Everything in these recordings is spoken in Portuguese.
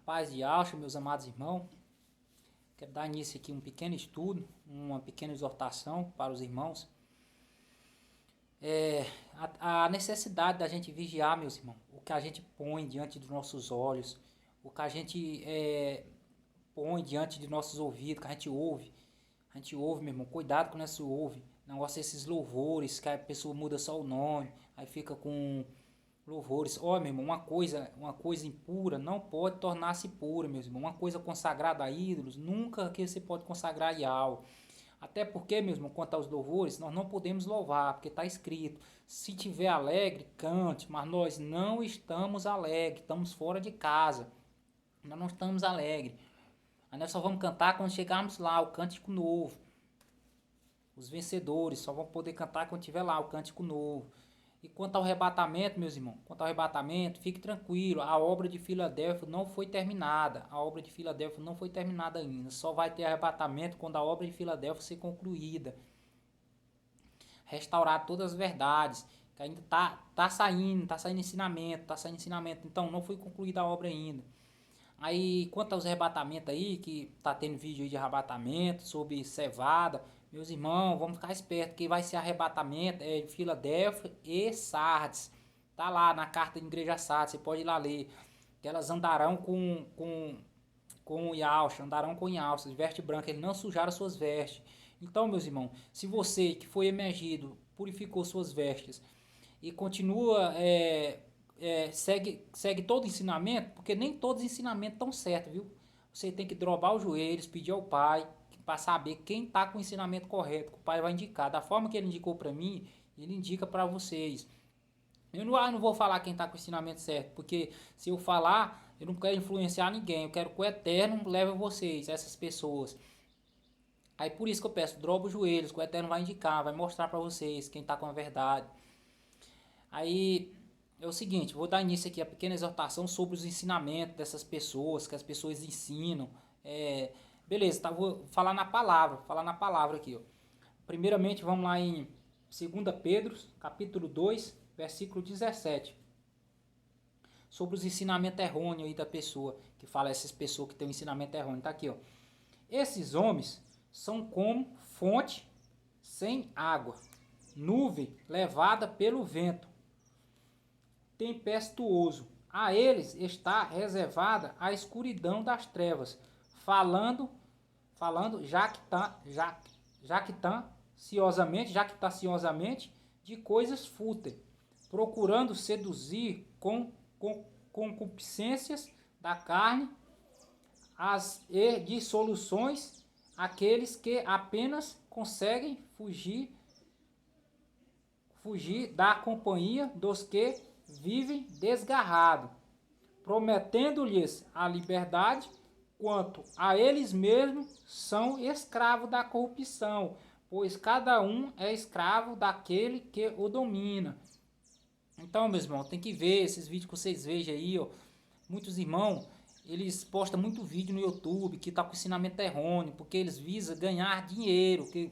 Paz de Alcha, meus amados irmãos, quero dar início aqui a um pequeno estudo, uma pequena exortação para os irmãos. A necessidade da gente vigiar, meus irmãos, o que a gente põe diante dos nossos olhos, o que a gente põe diante de nossos ouvidos, que a gente ouve. A gente ouve, meu irmão, cuidado com isso ouve. Não gosta desses louvores, que a pessoa muda só o nome, aí fica com louvores. Ó, meu irmão, uma coisa impura não pode tornar-se pura, meu irmão. Uma coisa consagrada a ídolos, nunca que você pode consagrar Yahweh. Até porque, meu irmão, quanto aos louvores, nós não podemos louvar, porque está escrito: se tiver alegre, cante, mas nós não estamos alegres, estamos fora de casa, nós não estamos alegres. Aí nós só vamos cantar quando chegarmos lá, o cântico novo. Os vencedores só vão poder cantar quando tiver lá o cântico novo. E quanto ao arrebatamento, meus irmãos, quanto ao arrebatamento, fique tranquilo, a obra de Filadélfia não foi terminada. A obra de Filadélfia não foi terminada ainda. Só vai ter arrebatamento quando a obra de Filadélfia ser concluída. Restaurar todas as verdades, que ainda tá saindo ensinamento. Então não foi concluída a obra ainda. Aí, quanto aos arrebatamentos aí, que tá tendo vídeo aí de arrebatamento sobre cevada, meus irmãos, vamos ficar espertos, que vai ser arrebatamento de Filadélfia e Sardes. Tá lá na carta de igreja Sardes, você pode ir lá ler. Que elas andarão com Yalcha, andarão com Yalcha, de veste branca, eles não sujaram suas vestes. Então, meus irmãos, se você que foi emergido, purificou suas vestes e continua segue todo o ensinamento, porque nem todos os ensinamentos estão certos, viu? Você tem que dobrar os joelhos, pedir ao Pai, para saber quem está com o ensinamento correto, que o Pai vai indicar. Da forma que ele indicou para mim, ele indica para vocês. Eu não vou falar quem está com o ensinamento certo, porque se eu falar, eu não quero influenciar ninguém, eu quero que o Eterno leve vocês, essas pessoas. Aí por isso que eu peço, dobra os joelhos, que o Eterno vai indicar, vai mostrar para vocês quem está com a verdade. Aí é o seguinte, vou dar início aqui a pequena exortação sobre os ensinamentos dessas pessoas, que as pessoas ensinam. Beleza, tá, vou falar na palavra aqui. Ó. Primeiramente, vamos lá em 2 Pedro, capítulo 2, versículo 17. Sobre os ensinamentos errôneos aí da pessoa, que fala essas pessoas que têm um ensinamento errôneo. Tá aqui, ó. Esses homens são como fonte sem água, nuvem levada pelo vento tempestuoso. A eles está reservada a escuridão das trevas, falando jactanciosamente de coisas fúteis, procurando seduzir com concupiscências da carne as dissoluções aqueles que apenas conseguem fugir da companhia dos que vivem desgarrado, prometendo-lhes a liberdade, quanto a eles mesmos são escravos da corrupção, pois cada um é escravo daquele que o domina. Então, meus irmãos, tem que ver esses vídeos que vocês vejam aí, ó. Muitos irmãos, eles postam muito vídeo no YouTube que tá com ensinamento errôneo, porque eles visam ganhar dinheiro, que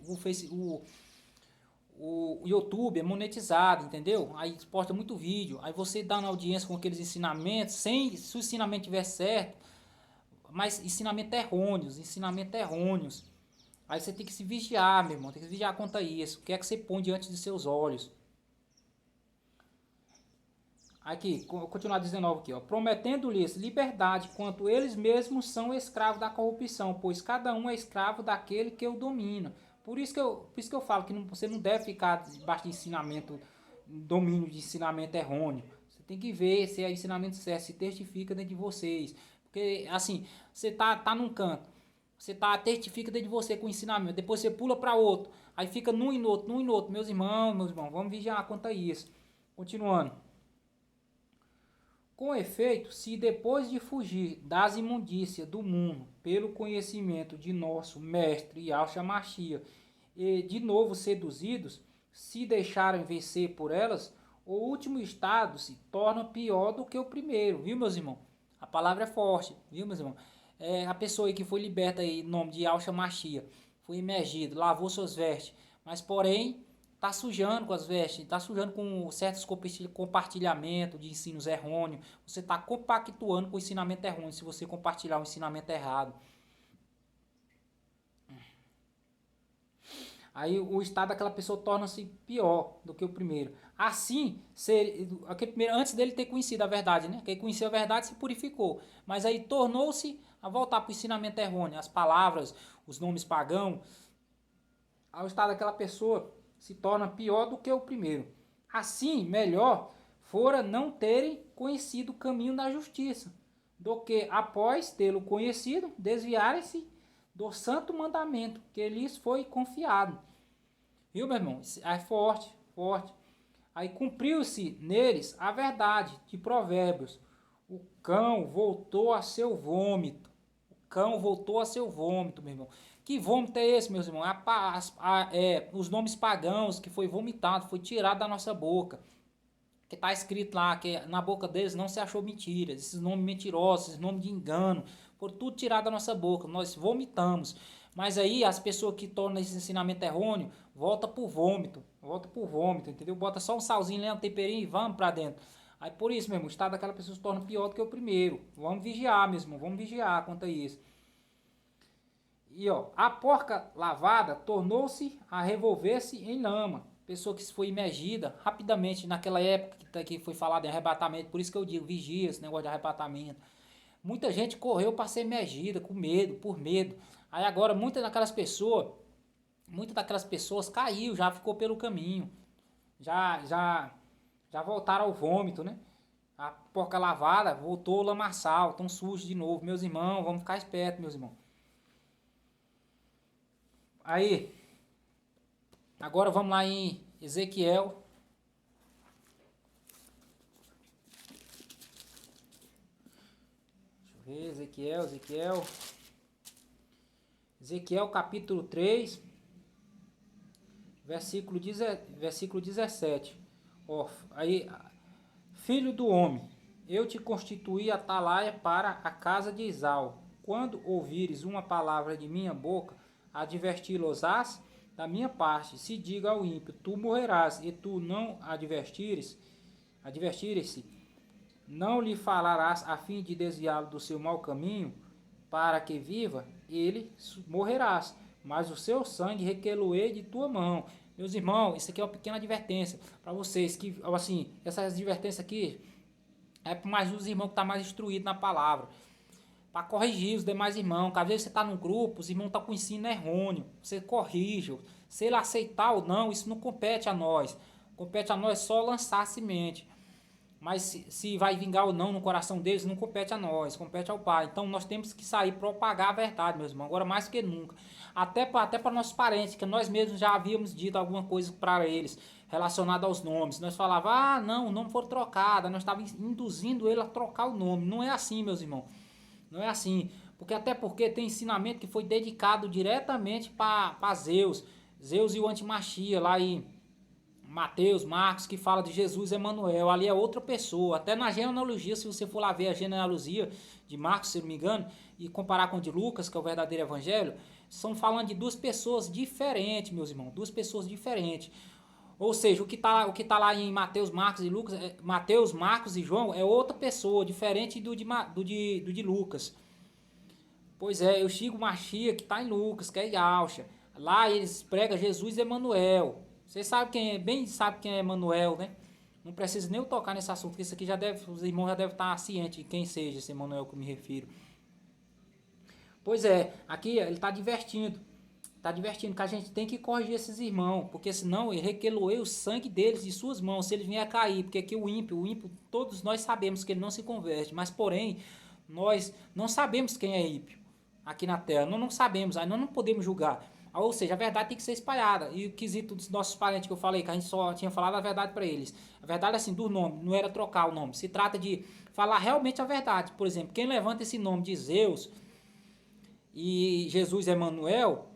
o YouTube é monetizado, entendeu? Aí posta muito vídeo, aí você dá na audiência com aqueles ensinamentos, se o ensinamento tiver certo, mas ensinamentos errôneos. Aí você tem que se vigiar, meu irmão, tem que se vigiar quanto a isso. O que é que você põe diante de seus olhos? Aqui, continuar 19 aqui, ó. Prometendo-lhes liberdade, quanto eles mesmos são escravos da corrupção, pois cada um é escravo daquele que o domina. Por isso que eu falo que você não deve ficar debaixo de ensinamento, domínio de ensinamento errôneo. Você tem que ver se é ensinamento certo, se testifica dentro de vocês. Porque, assim, você tá num canto, você testifica dentro de você com o ensinamento, depois você pula para outro, aí fica num e no outro, num e no outro. Meus irmãos, vamos vigiar quanto a isso. Continuando. Com efeito, se depois de fugir das imundícias do mundo pelo conhecimento de nosso Mestre Yahshua Mashiach e de novo seduzidos, se deixarem vencer por elas, o último estado se torna pior do que o primeiro, viu, meus irmãos? A palavra é forte, viu, meus irmãos? A pessoa aí que foi liberta aí, em nome de Yahshua Mashiach, foi imergido, lavou suas vestes, mas porém tá sujando com as vestes, tá sujando com certos compartilhamentos de ensinos errôneos, você tá compactuando com o ensinamento errôneo se você compartilhar o ensinamento errado. Aí o estado daquela pessoa torna-se pior do que o primeiro. Assim, aquele primeiro, antes dele ter conhecido a verdade, né? Quem conheceu a verdade se purificou. Mas aí tornou-se a voltar para o ensinamento errôneo. As palavras, os nomes pagãos. Aí o estado daquela pessoa se torna pior do que o primeiro. Assim, melhor fora não terem conhecido o caminho da justiça, do que após tê-lo conhecido, desviarem-se do santo mandamento que lhes foi confiado. Viu, meu irmão? É forte, forte. Aí cumpriu-se neles a verdade de Provérbios. O cão voltou a seu vômito. O cão voltou a seu vômito, meu irmão. Que vômito é esse, meus irmãos? Os nomes pagãos que foi vomitado, foi tirado da nossa boca. Que está escrito lá, que na boca deles não se achou mentiras. Esses nomes mentirosos, esses nomes de engano, foram tudo tirado da nossa boca. Nós vomitamos. Mas aí as pessoas que tornam esse ensinamento errôneo, volta pro vômito, entendeu? Bota só um salzinho, um temperinho e vamos para dentro. Aí por isso mesmo, o estado daquela pessoa se torna pior do que o primeiro. Vamos vigiar mesmo, vamos vigiar quanto a isso. E ó, a porca lavada tornou-se a revolver-se em lama. Pessoa que foi imergida rapidamente naquela época que foi falado em arrebatamento. Por isso que eu digo, vigia esse negócio de arrebatamento. Muita gente correu para ser imergida, com medo, por medo. Aí agora muitas daquelas pessoas caiu, já ficou pelo caminho. Já voltaram ao vômito, né? A porca lavada voltou lamaçal, tão sujo de novo. Meus irmãos, vamos ficar espertos, meus irmãos. Aí, agora vamos lá em Ezequiel. Deixa eu ver, Ezequiel capítulo 3, versículo 17. Ó, aí, filho do homem, eu te constituí atalaia para a casa de Esau. Quando ouvires uma palavra de minha boca, adverti-los-ás da minha parte. Se diga ao ímpio, tu morrerás, e tu não advertires-se, não lhe falarás a fim de desviá-lo do seu mau caminho, para que viva, ele morrerás, mas o seu sangue requeloei de tua mão. Meus irmãos, isso aqui é uma pequena advertência para vocês, que assim, essa advertência aqui é para mais os irmãos que estão mais instruídos na palavra, para corrigir os demais irmãos. Às vezes você está num grupo, os irmãos estão com ensino errôneo, você corrige. Se ele aceitar ou não, isso não compete a nós. Compete a nós só lançar a semente. Mas se vai vingar ou não no coração deles, não compete a nós, compete ao Pai. Então nós temos que sair propagar a verdade, meus irmãos, agora mais que nunca. Até para nossos parentes, que nós mesmos já havíamos dito alguma coisa para eles relacionada aos nomes. Nós falávamos, não, o nome foi trocado, nós estávamos induzindo ele a trocar o nome. Não é assim, meus irmãos. Não é assim, até porque tem ensinamento que foi dedicado diretamente para Zeus e o antimachia, lá em Mateus, Marcos, que fala de Jesus Emanuel, ali é outra pessoa. Até na genealogia, se você for lá ver a genealogia de Marcos, se não me engano, e comparar com a de Lucas, que é o verdadeiro evangelho, estão falando de duas pessoas diferentes, meus irmãos, duas pessoas diferentes. Ou seja, o que tá lá em Mateus, Marcos e Lucas, Mateus, Marcos e João é outra pessoa, diferente do de Lucas. Pois é, eu sigo Machia que está em Lucas, que é Yaucha. Lá eles pregam Jesus Emanuel. Vocês sabem quem é Emanuel, né? Não preciso nem eu tocar nesse assunto, porque isso aqui os irmãos já devem estar cientes de quem seja esse Emanuel que eu me refiro. Pois é, aqui ele está divertindo. Está divertindo que a gente tem que corrigir esses irmãos, porque senão ele requeloei o sangue deles de suas mãos, se eles vierem a cair, porque aqui o ímpio, todos nós sabemos que ele não se converte, mas porém, nós não sabemos quem é ímpio aqui na terra, nós não sabemos, aí nós não podemos julgar. Ou seja, a verdade tem que ser espalhada. E o quesito dos nossos parentes que eu falei, que a gente só tinha falado a verdade para eles. A verdade assim, do nome, não era trocar o nome. Se trata de falar realmente a verdade. Por exemplo, quem levanta esse nome de Zeus e Jesus Emanuel,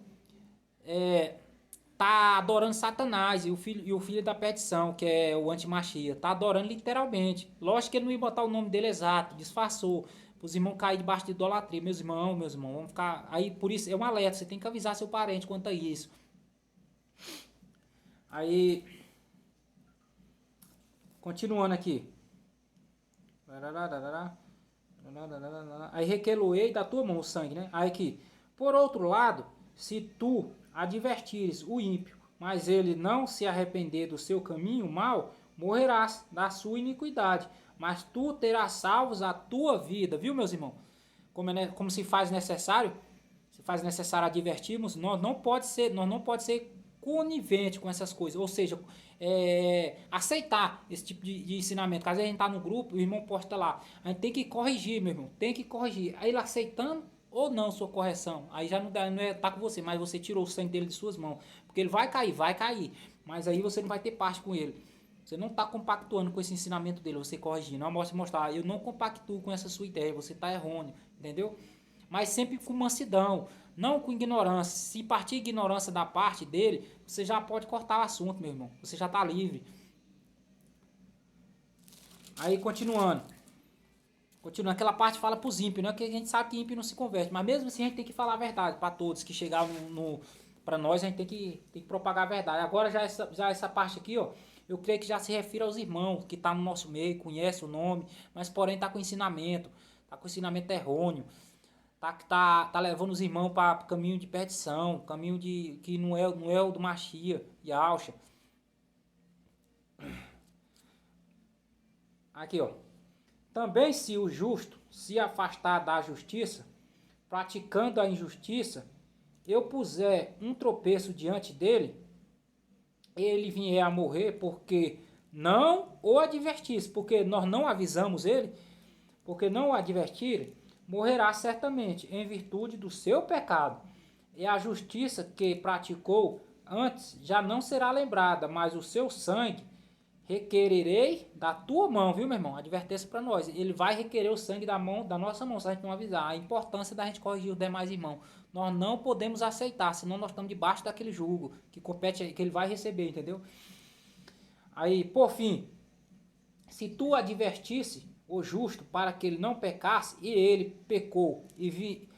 tá adorando Satanás e o filho da perdição, que é o antimachia, tá adorando literalmente. Lógico que ele não ia botar o nome dele exato, disfarçou, os irmãos caírem debaixo de idolatria. Meus irmãos, vamos ficar aí, por isso é um alerta, você tem que avisar seu parente quanto a isso. Aí, continuando aqui. Aí requeloei da tua mão o sangue, né? Aí aqui. Por outro lado, se tu advertires o ímpio, mas ele não se arrepender do seu caminho mal, morrerás da sua iniquidade. Mas tu terás salvos a tua vida, viu, meus irmãos? Como se faz necessário, advertirmos, nós não pode ser conivente com essas coisas, ou seja, aceitar esse tipo de ensinamento. Às vezes a gente tá no grupo, o irmão posta lá, a gente tem que corrigir, meu irmão, tem que corrigir. Aí ele aceitando ou não sua correção, aí já não é tá com você, mas você tirou o sangue dele de suas mãos, porque ele vai cair, mas aí você não vai ter parte com ele. Você não está compactuando com esse ensinamento dele, você corrigindo. Não mostrar, eu não compactuo com essa sua ideia, você está errôneo, entendeu? Mas sempre com mansidão, não com ignorância. Se partir ignorância da parte dele, você já pode cortar o assunto, meu irmão. Você já está livre. Aí, continuando, aquela parte fala para os ímpios, né? Que a gente sabe que ímpio não se converte. Mas mesmo assim, a gente tem que falar a verdade para todos que chegaram para nós, a gente tem que propagar a verdade. Agora, já essa parte aqui, ó, eu creio que já se refere aos irmãos que estão no nosso meio, conhece o nome, mas porém está com ensinamento errôneo. Tá levando os irmãos para caminho de perdição, caminho de que não é o do Machia e Alcha. Aqui, ó. Também se o justo se afastar da justiça, praticando a injustiça, eu puser um tropeço diante dele, ele vier a morrer porque não o advertisse, porque nós não avisamos ele, porque não o advertirem, morrerá certamente em virtude do seu pecado. E a justiça que praticou antes já não será lembrada, mas o seu sangue requererei da tua mão, viu, meu irmão? Advertência para nós. Ele vai requerer o sangue da nossa mão, se a gente não avisar. A importância da gente corrigir os demais irmãos. Nós não podemos aceitar, senão nós estamos debaixo daquele jugo que compete, que ele vai receber, entendeu? Aí, por fim, se tu advertisse o justo para que ele não pecasse, e ele pecou, ele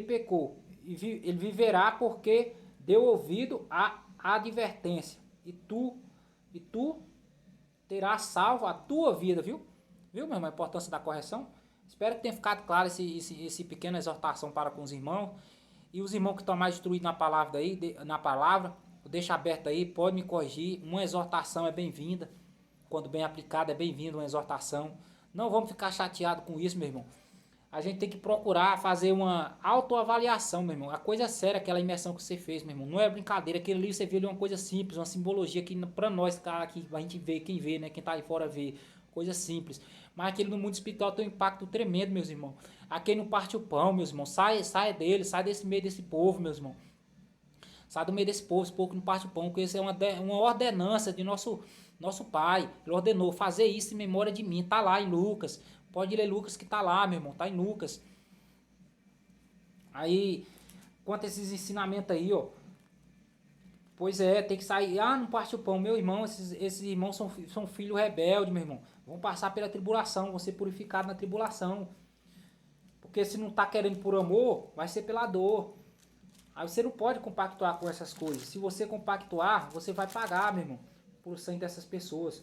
pecou, ele viverá porque deu ouvido à advertência, e tu terás salvo a tua vida, viu? Viu, meu irmão, a importância da correção? Espero que tenha ficado claro esse pequena exortação para com os irmãos, e os irmãos que estão mais instruídos na palavra, deixa aberto aí, pode me corrigir, uma exortação é bem-vinda, quando bem aplicada é bem-vinda uma exortação, não vamos ficar chateados com isso, meu irmão. A gente tem que procurar fazer uma autoavaliação, meu irmão. A coisa é séria, aquela imersão que você fez, meu irmão. Não é brincadeira. Aquele livro você viu ali uma coisa simples, uma simbologia que pra nós, cara, que a gente vê, quem vê, né? Quem tá aí fora vê. Coisa simples. Mas aquele no mundo espiritual tem um impacto tremendo, meus irmãos. Aquele não parte o pão, meus irmãos. Sai dele, sai desse meio desse povo, meus irmãos. Sai do meio desse povo, esse povo que não parte o pão, porque isso é uma ordenança de nosso Pai. Ele ordenou fazer isso em memória de mim. Tá lá em Lucas. Pode ler Lucas que tá lá, meu irmão. Tá em Lucas. Aí, quanto a esses ensinamentos aí, ó. Pois é, tem que sair. Ah, não parte o pão. Meu irmão, esses irmãos são filhos rebeldes, meu irmão. Vão passar pela tribulação, vão ser purificados na tribulação. Porque se não tá querendo por amor, vai ser pela dor. Aí você não pode compactuar com essas coisas. Se você compactuar, você vai pagar, meu irmão, por sangue dessas pessoas.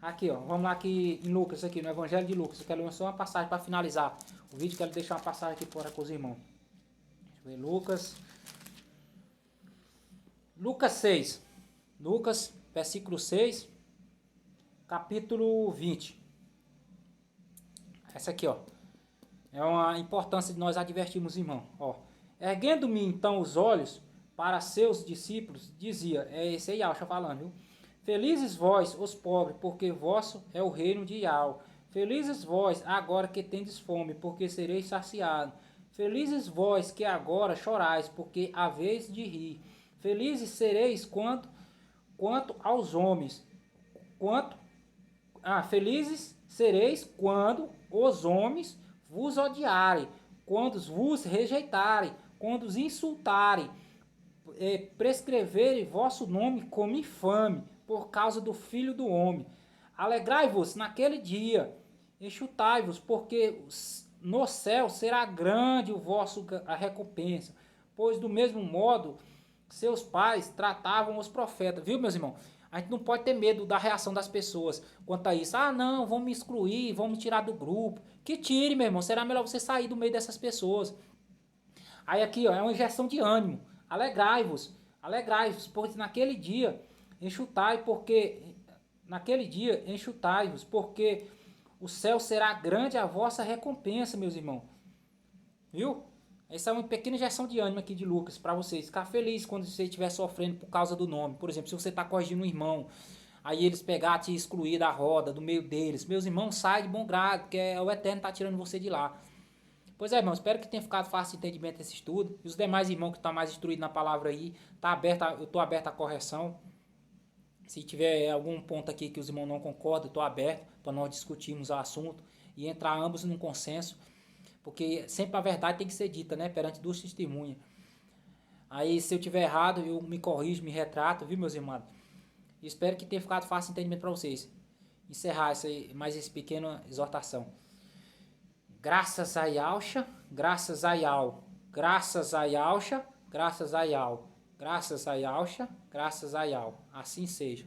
Aqui, ó, vamos lá aqui em Lucas, aqui no Evangelho de Lucas. Eu quero ler só uma passagem para finalizar o vídeo. Quero deixar uma passagem aqui fora com os irmãos. Deixa eu ver, Lucas 6. Lucas, versículo 6, capítulo 20. Essa aqui, ó. É uma importância de nós advertirmos, irmão. Ó. Erguendo-me então os olhos para seus discípulos, dizia, é esse aí, Alcha falando, viu? Felizes vós, os pobres, porque vosso é o reino de Yahweh. Felizes vós, agora que tendes fome, porque sereis saciados. Felizes vós que agora chorais, porque haveis de rir. Felizes sereis quanto aos homens. Felizes sereis quando os homens vos odiarem, quando vos rejeitarem, quando os insultarem, prescreverem vosso nome como infame, por causa do Filho do Homem. Alegrai-vos naquele dia, enxutai-vos, porque no céu será grande a recompensa. pois do mesmo modo seus pais tratavam os profetas. Viu, meus irmãos? A gente não pode ter medo da reação das pessoas quanto a isso. Ah, não, vão me excluir, vão me tirar do grupo. Que tire, meu irmão. Será melhor você sair do meio dessas pessoas. Aí aqui, ó, é uma injeção de ânimo. Alegrai-vos, pois naquele dia enxutai-vos, porque o céu será grande a vossa recompensa, meus irmãos. Viu? Essa é uma pequena injeção de ânimo aqui de Lucas para vocês. Ficar feliz quando você estiver sofrendo por causa do nome. Por exemplo, se você está corrigindo um irmão, aí eles pegar te excluir da roda, do meio deles. Meus irmãos, sai de bom grado, porque o Eterno está tirando você de lá. Pois é, irmão, espero que tenha ficado fácil de entendimento esse estudo. E os demais irmãos que estão mais instruídos na palavra aí, eu estou aberto à correção. Se tiver algum ponto aqui que os irmãos não concordam, eu estou aberto para nós discutirmos o assunto e entrar ambos num consenso. Porque sempre a verdade tem que ser dita, né? Perante duas testemunhas. Aí, se eu tiver errado, eu me corrijo, me retrato, viu, meus irmãos? Espero que tenha ficado fácil de entendimento para vocês. Encerrar mais essa pequena exortação. Graças a Yalcha, graças a Yal, graças a Yalcha, graças a Yal, graças a Yalcha, graças a Yal. Assim seja.